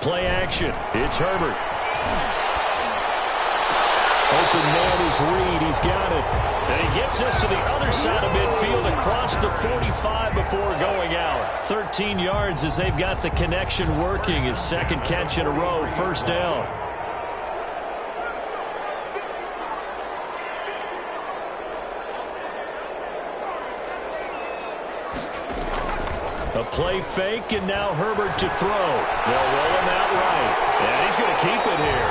Play action. It's Herbert. Open man is Reed. He's got it. And he gets us to the other side of midfield across the 45 before going out. 13 yards as they've got the connection working. His second catch in a row. First down. A play fake, and now Herbert to throw. They'll roll him out right. And he's going to keep it here.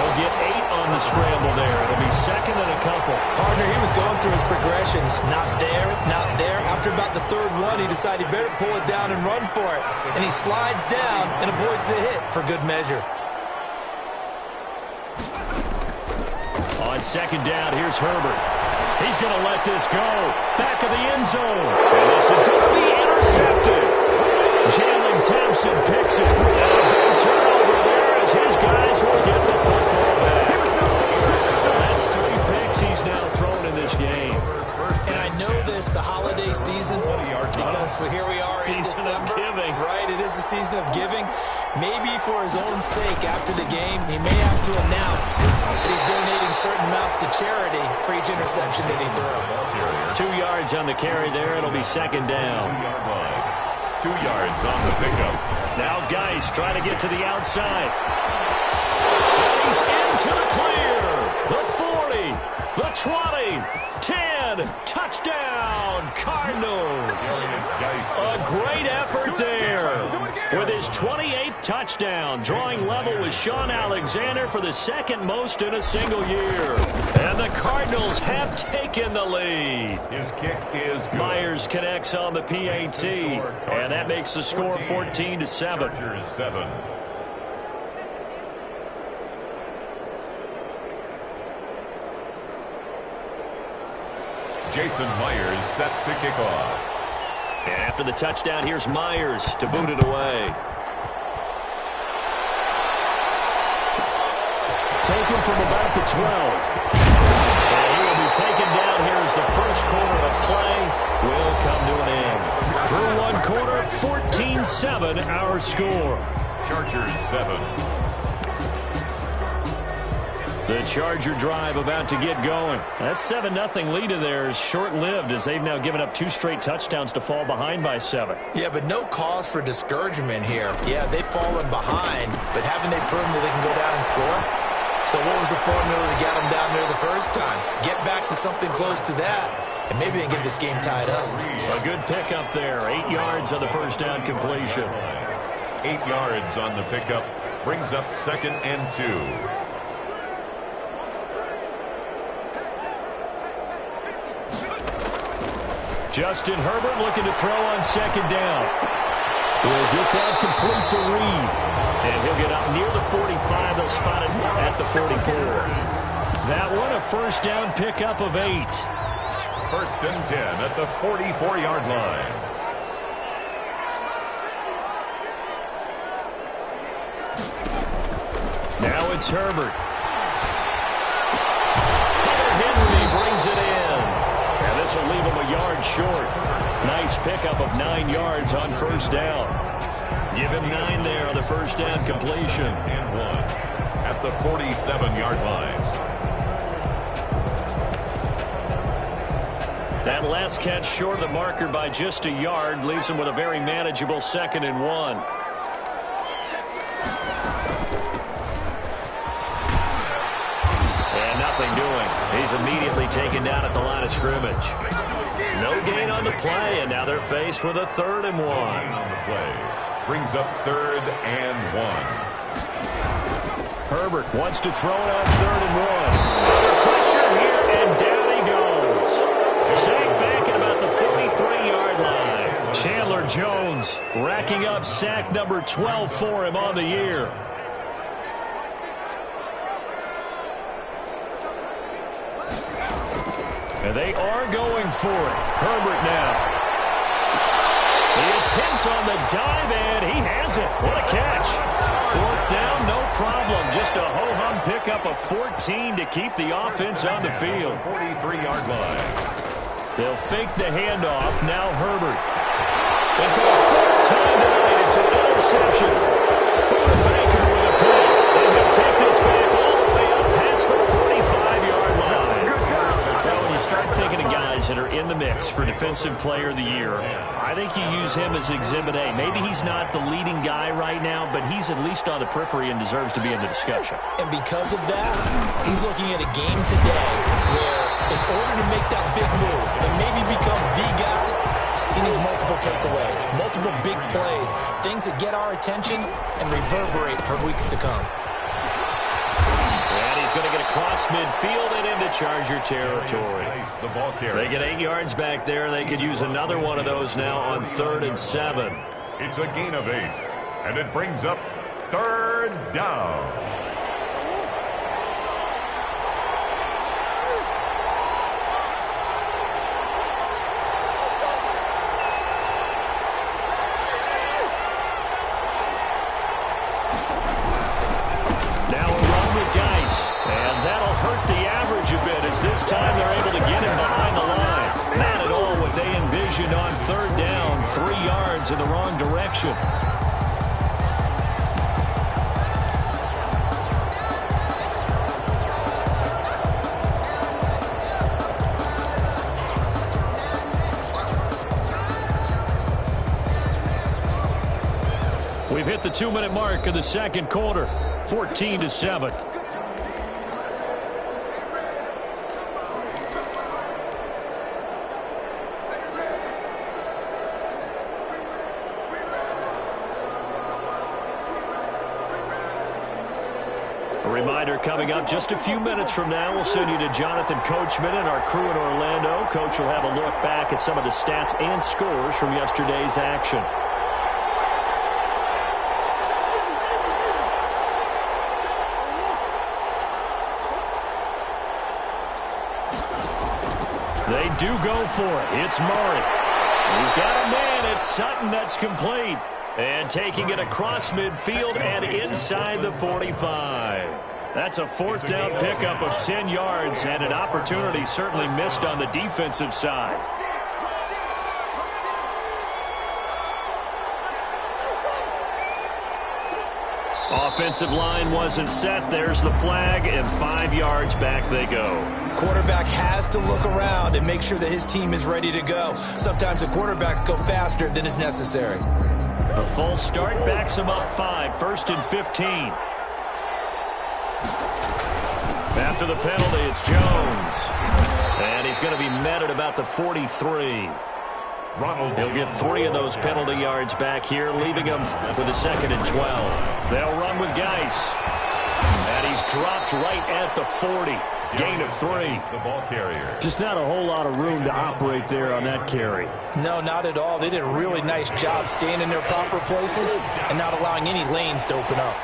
He'll get 8 on the scramble there. It'll be second and a couple. Partner, he was going through his progressions. Not there, not there. After about the third one, he decided he better pull it down and run for it. And he slides down and avoids the hit for good measure. On second down, here's Herbert. He's going to let this go. Back of the end zone. And this is going to be intercepted. Jalen Thompson picks it. And a big turnover there as his guys will get the football back. That's 3 picks he's now thrown in this game. And I know this, the holiday season, because here we are in December. Giving. Right, it is the season of giving. Maybe for his own sake after the game, he may have to announce that he's donating certain amounts to charity for each interception that he threw. 2 yards on the carry there. It'll be second down. 2 yards on the pickup. Now Geis trying to get to the outside. He's into the clear. The 40, the 20, 10, touchdown, Cardinals. A great effort there with his 28th touchdown, drawing level with Sean Alexander for the second most in a single year. And the Cardinals have taken the lead. His kick is good. Myers connects on the PAT, and that makes the score 14-7. Chargers 7. Jason Myers set to kick off. And after the touchdown, here's Myers to boot it away. Taken from about the 12. And he will be taken down here as the first quarter of play will come to an end. Through one quarter, 14-7 our score. Chargers 7. The Charger drive about to get going. That 7-0 lead of theirs short-lived as they've now given up 2 straight touchdowns to fall behind by 7. Yeah, but no cause for discouragement here. Yeah, they've fallen behind, but haven't they proven that they can go down and score? So what was the formula to get them down there the first time? Get back to something close to that, and maybe they can get this game tied up. A good pickup there. 8 yards on the first down completion. 8 yards on the pickup. Brings up second and 2. Justin Herbert looking to throw on second down. He'll get that complete to Reed. And he'll get up near the 45. They'll spot it at the 44. That one a first down pickup of 8. First and 10 at the 44-yard line. Now it's Herbert. Henry brings it in. And this will leave him a yard short. Nice pickup of 9 yards on first down. Give him 9 there on the first down completion. And 1 at the 47-yard line. That last catch short of the marker by just a yard leaves him with a very manageable second and 1. And nothing doing. He's immediately taken down at the line of scrimmage. No gain on the play, and now they're faced with a 3rd and 1. On the play. Brings up 3rd and 1. Herbert wants to throw it on 3rd and 1. Under pressure here, and down he goes. Sacked back at about the 43-yard line. Chandler Jones racking up sack number 12 for him on the year. And they are going for it. Herbert now. The attempt on the dive, and he has it. What a catch. 4th down, no problem. Just a ho-hum pickup of 14 to keep the offense on the field. 43-yard line. They'll fake the handoff. Now Herbert. And for the 4th time tonight, it's an interception. for Defensive Player of the Year. I think you use him as Exhibit A. Maybe he's not the leading guy right now, but he's at least on the periphery and deserves to be in the discussion. And because of that, he's looking at a game today where in order to make that big move and maybe become the guy, he needs multiple takeaways, multiple big plays, things that get our attention and reverberate for weeks to come. And he's going to get across midfield and into Charger territory. They get 8 yards back there. They could use another one of those now on 3rd and 7. It's a gain of 8, and it brings up 3rd down. This time they're able to get him behind the line. Not at all what they envisioned on 3rd down. 3 yards in the wrong direction. We've hit the 2-minute mark of the second quarter. 14-7. Reminder coming up just a few minutes from now. We'll send you to Jonathan Coachman and our crew in Orlando. Coach will have a look back at some of the stats and scores from yesterday's action. They do go for it. It's Murray. He's got a man. It's Sutton that's complete. And taking it across midfield and inside the 45. That's a 4th down pickup of 10 yards and an opportunity certainly missed on the defensive side. Offensive line wasn't set. There's the flag, and 5 yards back they go. Quarterback has to look around and make sure that his team is ready to go. Sometimes the quarterbacks go faster than is necessary. A false start backs him up 5. 1st and 15. After the penalty, it's Jones. And he's going to be met at about the 43. He'll get 3 of those penalty yards back here, leaving him with a 2nd and 12. They'll run with Geis. And he's dropped right at the 40. Gain of 3. The ball carrier. Just not a whole lot of room to operate there on that carry. No, not at all. They did a really nice job staying in their proper places and not allowing any lanes to open up.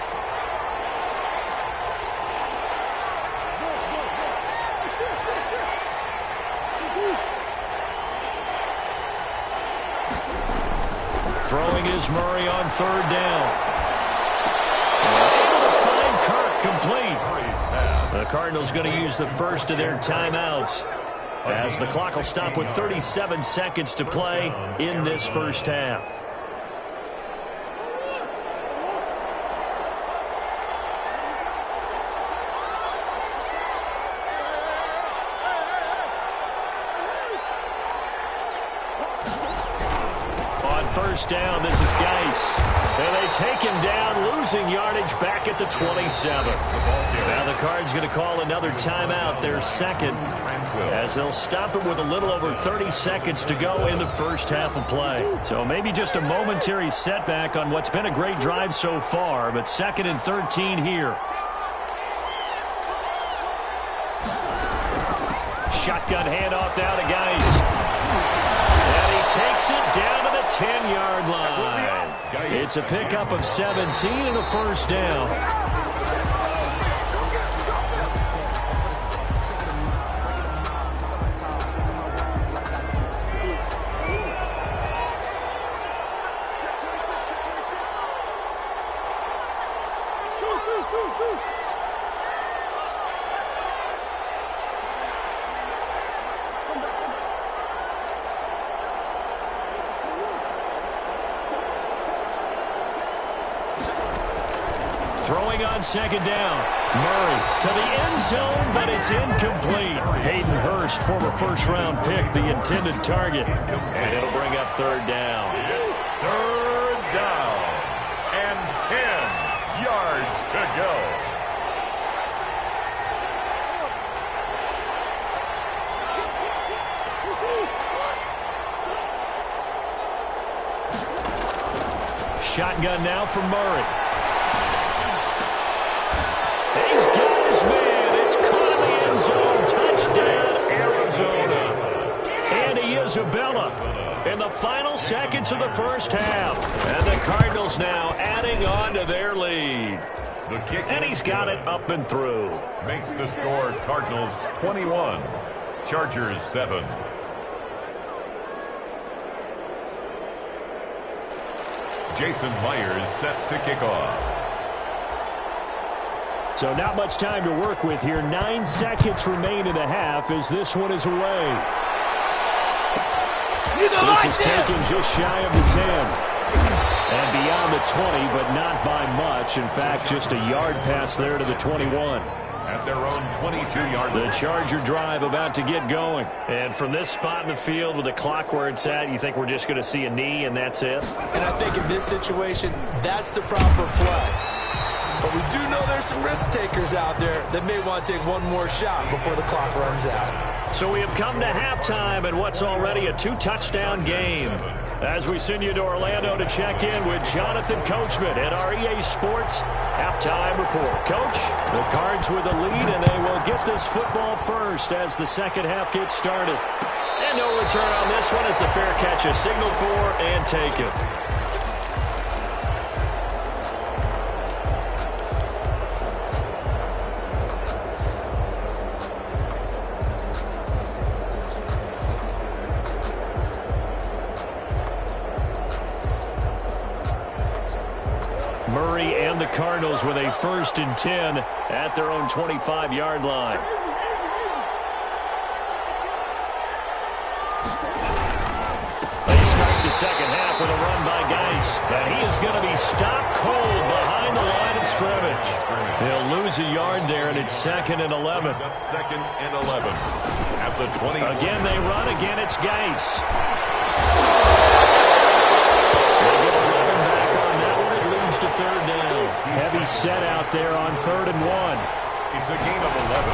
Throwing is Murray on 3rd down. Able to find Kirk complete. The Cardinals going to use the first of their timeouts as the clock will stop with 37 seconds to play in this first half. First down, this is Geis. And they take him down, losing yardage back at the 27. Now the Cards going to call another timeout, their 2nd, as they'll stop it with a little over 30 seconds to go in the first half of play. So maybe just a momentary setback on what's been a great drive so far, but 2nd and 13 here. Shotgun handoff now to Geis. Takes it down to the 10-yard line. It's a pickup of 17 and a first down. Throwing on second down. Murray to the end zone, but it's incomplete. Hayden Hurst, former first-round pick, the intended target. And it'll bring up third down. Third down. And 10 yards to go. Shotgun now for Murray. He's got his man. It's caught in the end zone. Touchdown, Arizona. And Isabella in the final seconds of the first half. And the Cardinals now adding on to their lead. The kick, and he's got it up and through. Makes the score Cardinals 21, Chargers 7. Jason Myers set to kick off. So not much time to work with here. 9 seconds remain in the half as this one is away. This is taken just shy of the 10. And beyond the 20, but not by much. In fact, just a yard pass there to the 21. At their own 22-yard line. The Charger drive about to get going. And from this spot in the field with the clock where it's at, you think we're just going to see a knee and that's it? And I think in this situation, that's the proper play. But we do know there's some risk takers out there that may want to take one more shot before the clock runs out. So we have come to halftime in what's already a 2-touchdown game. As we send you to Orlando to check in with Jonathan Coachman at our EA Sports Halftime Report. Coach, the Cards with the lead, and they will get this football first as the second half gets started. And no return on this one as the fair catch is signaled for and taken. Murray and the Cardinals with a 1st and 10 at their own 25-yard line. They start the second half with a run by Geis. And he is going to be stopped cold behind the line of scrimmage. They'll lose a yard there, and it's 2nd and 11. Up 2nd and 11 at the 20. Again, they run. Again, it's Geis. To 3rd down. Heavy set out there on 3rd and 1. It's a gain of 11.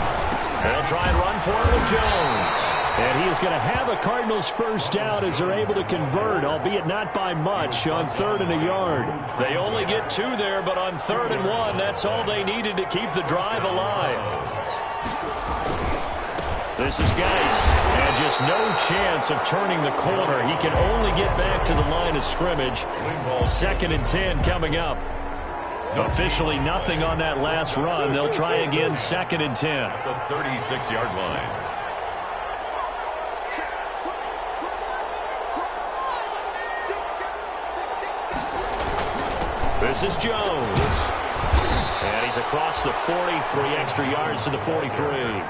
They'll try and run for it with Jones. And he is going to have a Cardinals 1st down as they're able to convert, albeit not by much, on 3rd and a yard. They only get 2 there, but on 3rd and 1, that's all they needed to keep the drive alive. This is Geis, and just no chance of turning the corner. He can only get back to the line of scrimmage. 2nd and 10 coming up. Officially nothing on that last run. They'll try again 2nd and 10. The 36-yard line. This is Jones. And he's across the 43 extra yards to the 43.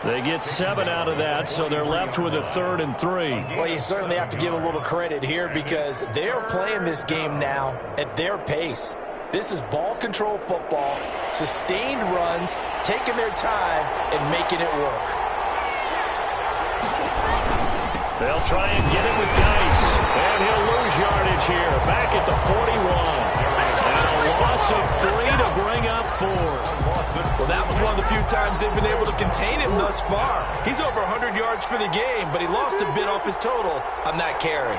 They get 7 out of that, so they're left with a 3rd and 3. Well, you certainly have to give a little credit here because they're playing this game now at their pace. This is ball control football, sustained runs, taking their time, and making it work. They'll try and get it with Geis, and he'll lose yardage here, back at the 41. And a loss of 3 to bring up 4. Well, that was one of the few times they've been able to contain him thus far. He's over 100 yards for the game, but he lost a bit off his total on that carry.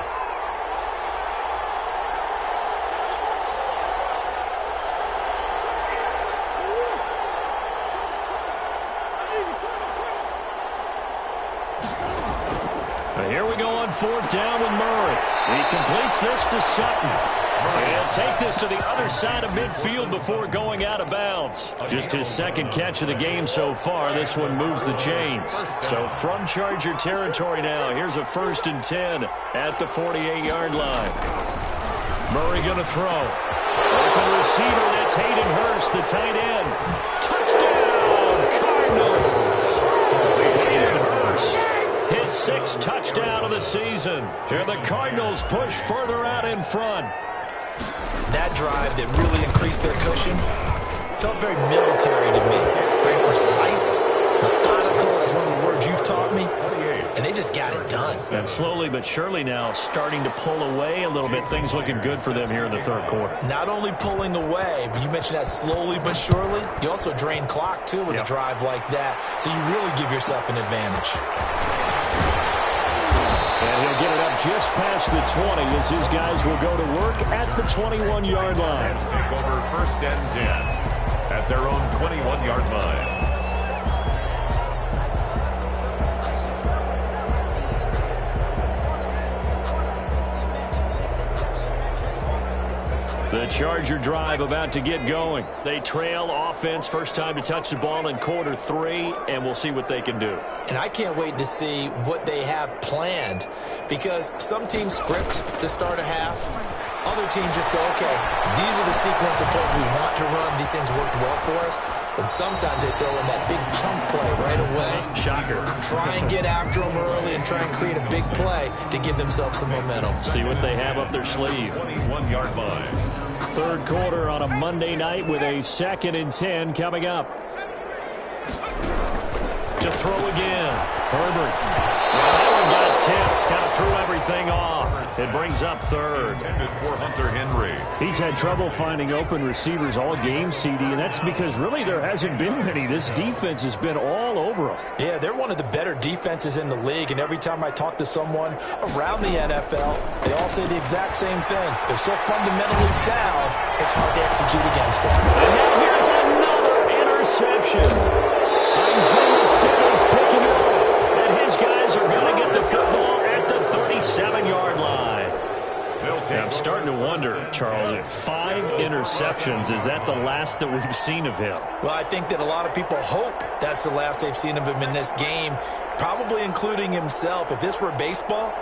Here we go on 4th down with Murray. He completes this to Sutton. He'll take this to the other side of midfield before going out of bounds. Just his 2nd catch of the game so far. This one moves the chains. So from Charger territory now, here's a 1st and 10 at the 48-yard line. Murray going to throw. Open receiver, that's Hayden Hurst, the tight end. Touchdown, Cardinals! Hayden Hurst. His 6th touchdown of the season. And the Cardinals push further out in front. That drive that really increased their cushion, felt very military to me. Very precise, methodical. That's one of the words you've taught me. And they just got it done. And slowly but surely now starting to pull away a little bit. Things looking good for them here in the third quarter. Not only pulling away, but you mentioned that slowly but surely. You also drain clock, too, with a drive like that. So you really give yourself an advantage. And he'll get it up just past the 20 as his guys will go to work at the 21-yard line. Take over 1st and 10 at their own 21-yard line. The Charger drive about to get going. They trail offense, first time to touch the ball in quarter 3, and we'll see what they can do. And I can't wait to see what they have planned, because some teams script to start a half. Other teams just go, okay, these are the sequence of plays we want to run. These things worked well for us. And sometimes they throw in that big chunk play right away. Shocker. Try and get after them early and try and create a big play to give themselves some momentum. See what they have up their sleeve. 21-yard line. Third quarter on a Monday night with a 2nd and 10 coming up. To throw again. Herbert. That one got tipped. Kind of threw everything off. It brings up third. Intended for Hunter Henry. He's had trouble finding open receivers all game, CD, and that's because really there hasn't been many. This defense has been all over them. Yeah, they're one of the better defenses in the league, and every time I talk to someone around the NFL, they all say the exact same thing. They're so fundamentally sound, it's hard to execute against them. And now here's another interception. Isaiah Simmons picking it off, and his guys are going to get the football at the 37-yard line. I'm starting to wonder, Charles, if 5 interceptions, is that the last that we've seen of him? Well, I think that a lot of people hope that's the last they've seen of him in this game, probably including himself. If this were baseball,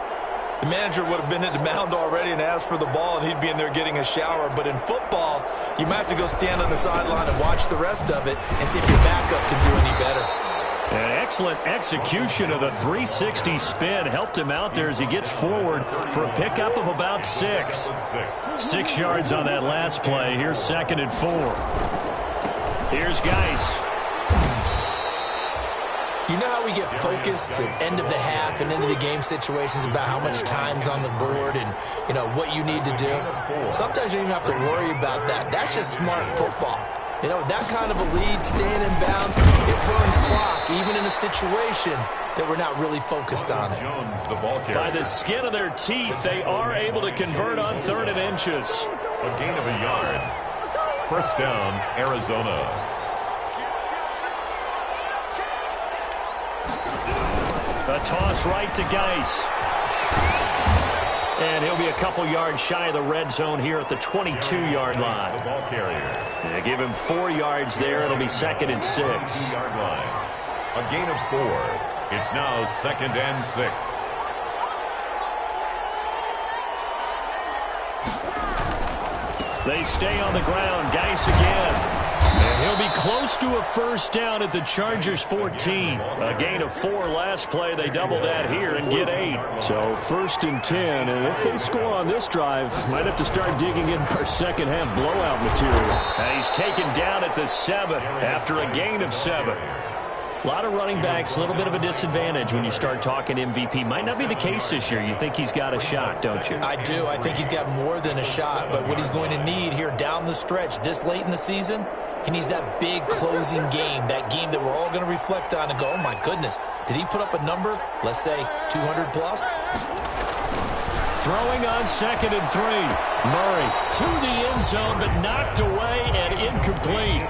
the manager would have been at the mound already and asked for the ball, and he'd be in there getting a shower. But in football, you might have to go stand on the sideline and watch the rest of it and see if your backup can do any better. An excellent execution of the 360 spin helped him out there as he gets forward for a pickup of about 6. 6 yards on that last play. Here's 2nd and 4. Here's Geis. You know how we get focused at end of the half and into the game situations about how much time's on the board and, you know, what you need to do? Sometimes you don't even have to worry about that. That's just smart football. You know, that kind of a lead, staying in bounds, it burns clock, even in a situation that we're not really focused on it. By the skin of their teeth, they are able to convert on 3rd and inches. A gain of a yard. 1st down, Arizona. A toss right to Geis. And he'll be a couple yards shy of the red zone here at the 22-yard line. The ball carrier. They give him 4 yards there. It'll be 2nd and 6. 2-yard line. A gain of 4. It's now 2nd and 6. They stay on the ground. Geis again. And he'll be close to a 1st down at the Chargers 14. A gain of 4 last play. They double that here and get 8. So 1st and 10. And if they score on this drive, might have to start digging in for second half blowout material. And he's taken down at the 7 after a gain of 7. A lot of running backs, a little bit of a disadvantage when you start talking MVP. Might not be the case this year. You think he's got a shot, don't you? I do. I think he's got more than a shot. But what he's going to need here down the stretch this late in the season, he needs that big closing game, that game that we're all going to reflect on and go, oh, my goodness, did he put up a number, let's say, 200 plus? Throwing on 2nd and 3. Murray to the end zone, but knocked away and incomplete.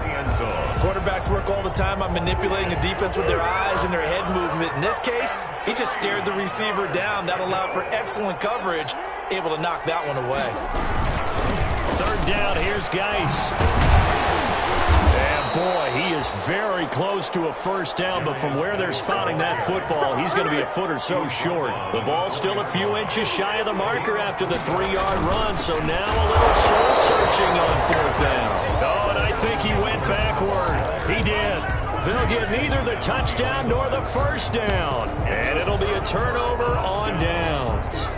Quarterbacks work all the time on manipulating a defense with their eyes and their head movement. In this case, he just stared the receiver down. That allowed for excellent coverage, able to knock that one away. 3rd down, here's Geis. And boy, he is very close to a 1st down, but from where they're spotting that football, he's going to be a foot or so short. The ball's still a few inches shy of the marker after the 3-yard run, so now a little soul-searching on 4th down. Oh, and I think he went backward. He did. They'll get neither the touchdown nor the 1st down, and it'll be a turnover on downs.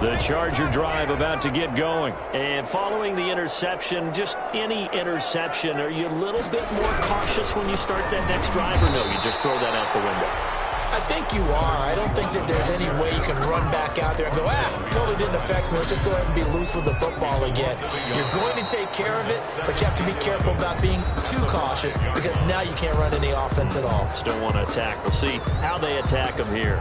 The Charger drive about to get going. And following the interception, just any interception, are you a little bit more cautious when you start that next drive, or no, you just throw that out the window? I think you are. I don't think that there's any way you can run back out there and go, totally didn't affect me. Let's just go ahead and be loose with the football again. You're going to take care of it, but you have to be careful about being too cautious because now you can't run any offense at all. Still want to attack. We'll see how they attack them here.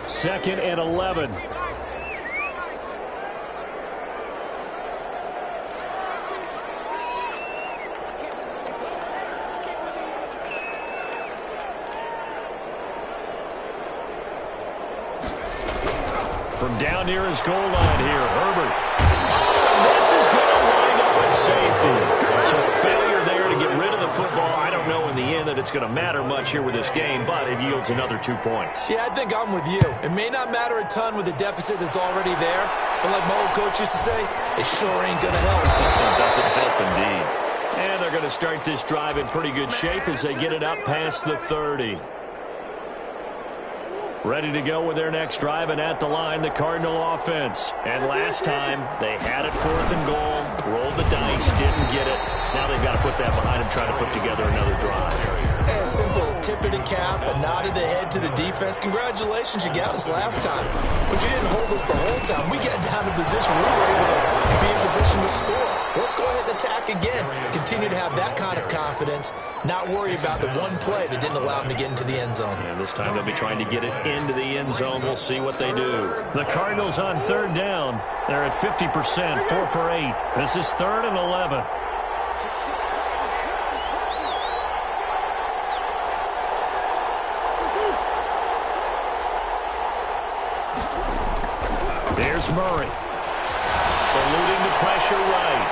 Second and 11. From down near his goal line here, Herbert. Oh, this is going to wind up with safety. So a failure there to get rid of the football. I don't know in the end that it's going to matter much here with this game, but it yields another 2 points. Yeah, I think I'm with you. It may not matter a ton with the deficit that's already there, but like my old coach used to say, it sure ain't going to help. It doesn't help indeed. And they're going to start this drive in pretty good shape as they get it up past the 30. Ready to go with their next drive, and at the line, the Cardinal offense. And last time, they had it 4th and goal, rolled the dice, didn't get it. Now they've got to put that behind them, try to put together another drive. A simple tip of the cap, a nod of the head to the defense. Congratulations, you got us last time. But you didn't hold us the whole time. We got down to position. We were able to be in position to score. Let's go ahead and attack again. Continue to have that kind of confidence. Not worry about the one play that didn't allow them to get into the end zone. And this time they'll be trying to get it into the end zone. We'll see what they do. The Cardinals on 3rd down. They're at 50%, 4 for 8. This is 3rd and 11. Here's Murray. Eluding the pressure right.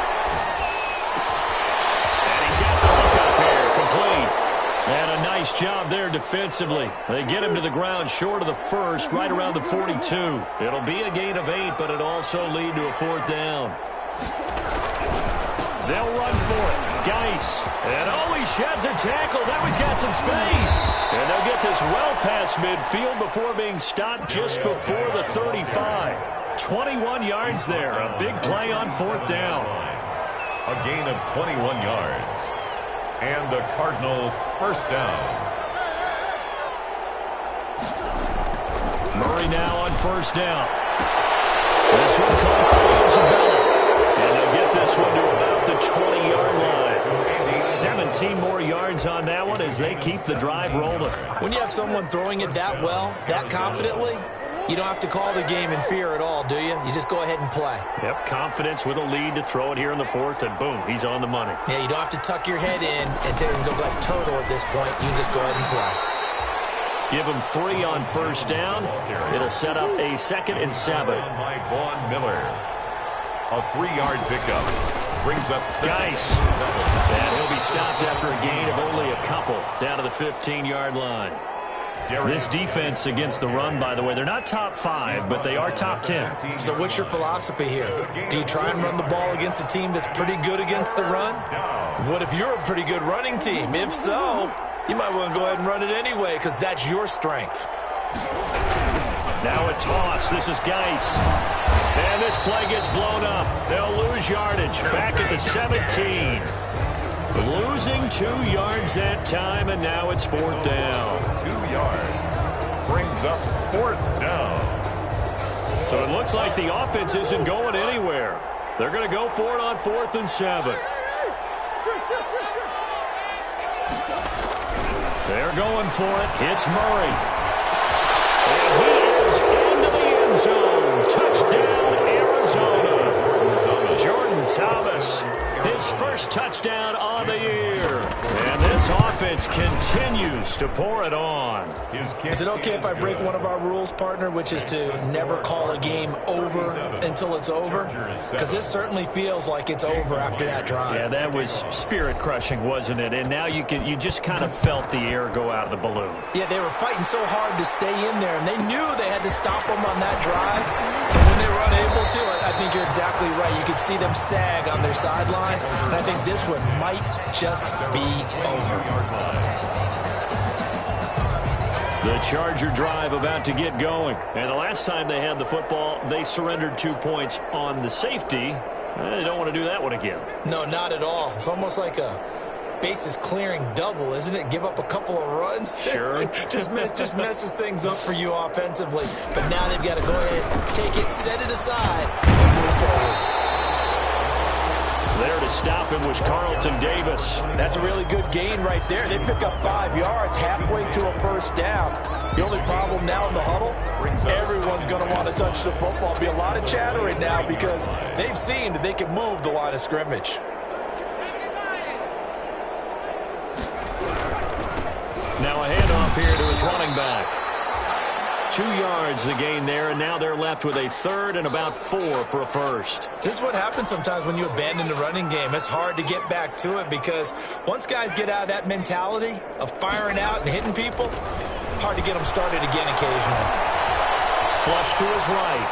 And he's got the hook up here, complete. And a nice job there defensively. They get him to the ground short of the first, right around the 42. It'll be a gain of 8, but it also lead to a 4th down. They'll run for it. Geis. And he sheds a tackle. Now he's got some space. And they'll get this well past midfield before being stopped just before the 35. 21 yards there. A big play on 4th down. A gain of 21 yards. And the Cardinal first down. Murray now on 1st down. This one caught by Isabella. And they'll get this one to about the 20-yard line. 17 more yards on that one as they keep the drive rolling. When you have someone throwing it that well, that confidently, you don't have to call the game in fear at all, do you? You just go ahead and play. Yep, confidence with a lead to throw it here in the 4th, and boom, he's on the money. Yeah, you don't have to tuck your head in and take and go like turtle at this point. You can just go ahead and play. Give him 3 on 1st down. It'll set up a 2nd and 7. By Vaughn Miller. A 3-yard pickup. Brings up Geis. And he'll be stopped after a gain of only a couple down to the 15-yard line. This defense against the run, by the way, they're not top 5, but they are top 10. So what's your philosophy here? Do you try and run the ball against a team that's pretty good against the run? What if you're a pretty good running team? If so, you might want to go ahead and run it anyway because that's your strength. Now a toss. This is Geis. And this play gets blown up. They'll lose yardage. Back at the 17. Losing 2 yards that time, and now it's 4th down. 2 yards. Brings up 4th down. So it looks like the offense isn't going anywhere. They're going to go for it on 4th and 7. They're going for it. It's Murray. And he is into the end zone. Touchdown, Arizona. Jordan Thomas, his first touchdown on the year. And this offense defense continues to pour it on. Is it okay if I break one of our rules, partner, which is to never call a game over until it's over? Because this certainly feels like it's over after that drive. Yeah, that was spirit-crushing, wasn't it? And now you just kind of felt the air go out of the balloon. Yeah, they were fighting so hard to stay in there, and they knew they had to stop them on that drive. But when they were unable to, I think you're exactly right. You could see them sag on their sideline, and I think this one might just be over. The Charger drive about to get going. And the last time they had the football, they surrendered 2 points on the safety. They don't want to do that one again. No, not at all. It's almost like a bases clearing double, isn't it? Give up a couple of runs. Sure. just messes things up for you offensively. But now they've got to go ahead, take it, set it aside, and move forward. There to stop him was Carlton Davis. That's a really good gain right there. They pick up 5 yards halfway to a first down. The only problem now in the huddle, everyone's going to want to touch the football. Be a lot of chattering now because they've seen that they can move the line of scrimmage. Now a handoff here to his running back. 2 yards the gain there, and now they're left with a third and about 4 for a first. This is what happens sometimes when you abandon the running game. It's hard to get back to it because once guys get out of that mentality of firing out and hitting people, hard to get them started again occasionally. Flush to his right.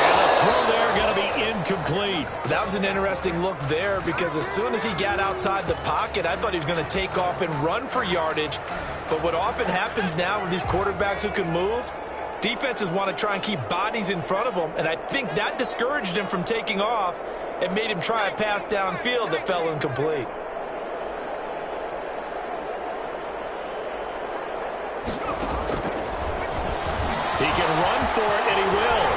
And the throw there going to be incomplete. That was an interesting look there because as soon as he got outside the pocket, I thought he was going to take off and run for yardage. But what often happens now with these quarterbacks who can move, defenses want to try and keep bodies in front of them, and I think that discouraged him from taking off and made him try a pass downfield that fell incomplete. He can run for it, and he will.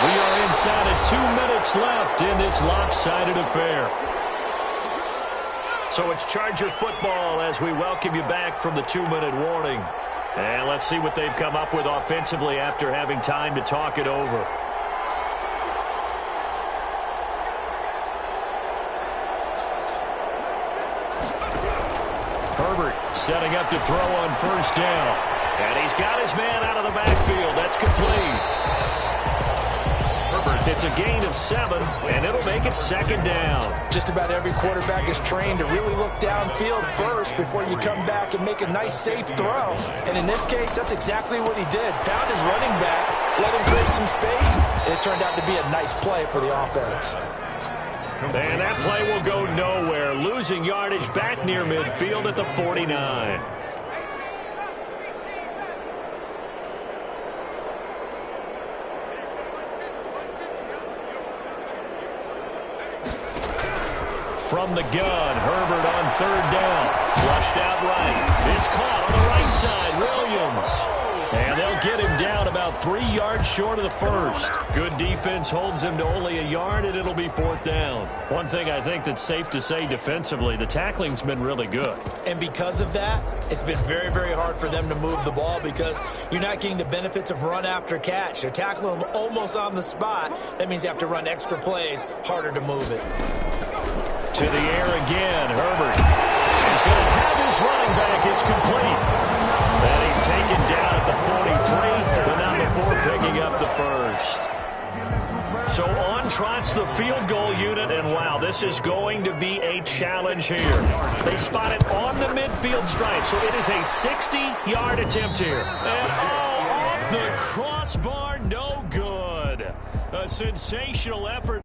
We are inside of 2 minutes left in this lopsided affair. So it's Charger football as we welcome you back from the 2-minute warning. And let's see what they've come up with offensively after having time to talk it over. Herbert setting up to throw on first down. And he's got his man out of the backfield. That's complete. It's a gain of 7, and it'll make it second down. Just about every quarterback is trained to really look downfield first before you come back and make a nice, safe throw. And in this case, that's exactly what he did. Found his running back, let him create some space, and it turned out to be a nice play for the offense. And that play will go nowhere, losing yardage back near midfield at the 49. From the gun, Herbert on third down. Flushed out right. It's caught on the right side. Williams. And they'll get him down about 3 yards short of the first. Good defense holds him to only a yard, and it'll be fourth down. One thing I think that's safe to say defensively, the tackling's been really good. And because of that, it's been very, very hard for them to move the ball because you're not getting the benefits of run after catch. They're tackling them almost on the spot. That means you have to run extra plays, harder to move it. To the air again, Herbert. He's going to have his running back. It's complete. And he's taken down at the 43, but not before picking up the first. So on trots the field goal unit, and wow, this is going to be a challenge here. They spot it on the midfield stripe, so it is a 60-yard attempt here. And off the crossbar, no good. A sensational effort